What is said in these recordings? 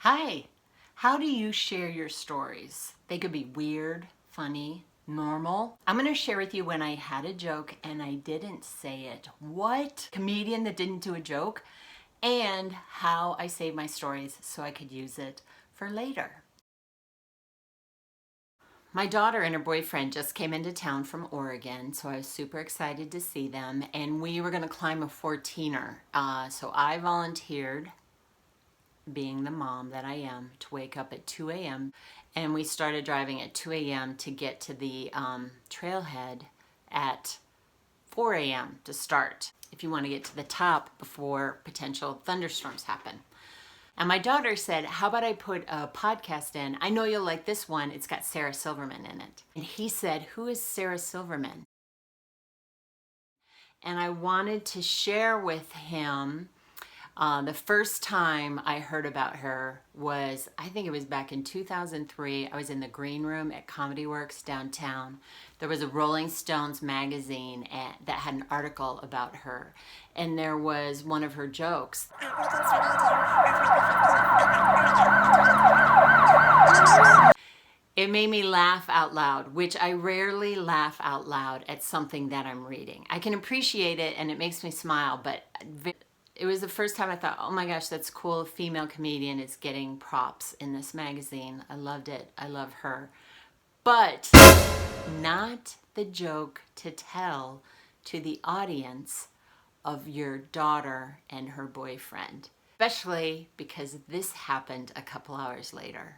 Hi, how do you share your stories? They could be weird, funny, normal. I'm going to share with you when I had a joke and I didn't say it. What? Comedian that didn't do a joke, and how I save my stories so I could use it for later. My daughter and her boyfriend just came into town from Oregon, so I was super excited to see them, and we were going to climb a 14er. So I volunteered, being the mom that I am, to wake up at 2 a.m. and we started driving at 2 a.m. to get to the trailhead at 4 a.m. to start, if you want to get to the top before potential thunderstorms happen. And my daughter said, how about I put a podcast in? I know you'll like this one. It's got Sarah Silverman in it. And he said, who is Sarah Silverman? And I wanted to share with him. The first time I heard about her was, I think it was back in 2003. I was in the green room at Comedy Works downtown. There was a Rolling Stones magazine that had an article about her, and there was one of her jokes. It made me laugh out loud, which I rarely laugh out loud at something that I'm reading. I can appreciate it and it makes me smile, but it was the first time I thought, oh my gosh, that's cool. A female comedian is getting props in this magazine. I loved it. I love her. But not the joke to tell to the audience of your daughter and her boyfriend, especially because this happened a couple hours later.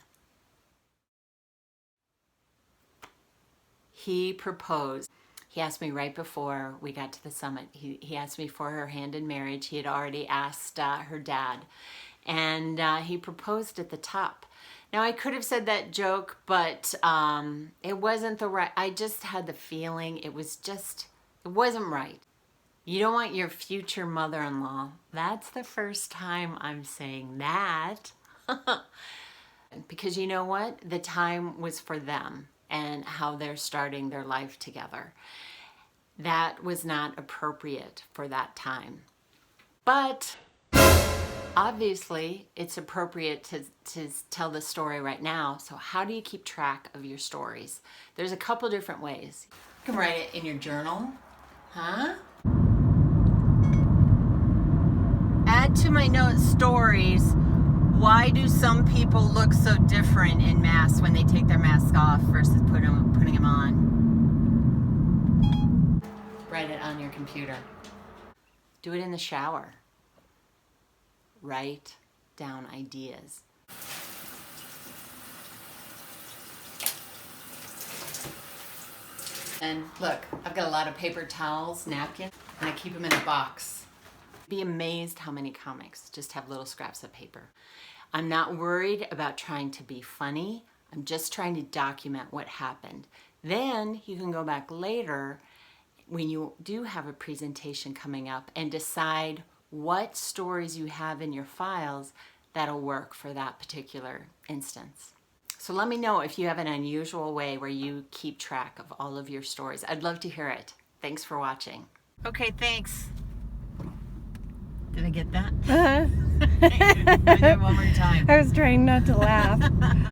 He proposed. He asked me right before we got to the summit. He asked me for her hand in marriage. He had already asked her dad, and he proposed at the top. Now, I could have said that joke, but it wasn't the right, I just had the feeling it wasn't right. You don't want your future mother-in-law. That's the first time I'm saying that. Because you know what? The time was for them and how they're starting their life together. That was not appropriate for that time. But obviously, it's appropriate to tell the story right now. So how do you keep track of your stories? There's a couple different ways. You can write it in your journal. Add to my notes stories. Why do some people look so different in masks when they take their mask off versus putting them on? Write it on your computer. Do it in the shower. Write down ideas. And look, I've got a lot of paper towels, napkins, and I keep them in a box. Be amazed how many comics just have little scraps of paper. I'm not worried about trying to be funny. I'm just trying to document what happened. Then you can go back later when you do have a presentation coming up and decide what stories you have in your files that'll work for that particular instance. So let me know if you have an unusual way where you keep track of all of your stories. I'd love to hear it. Thanks for watching. Okay, thanks. Did I get that? Uh-huh. I'll do it one more time. I was trying not to laugh.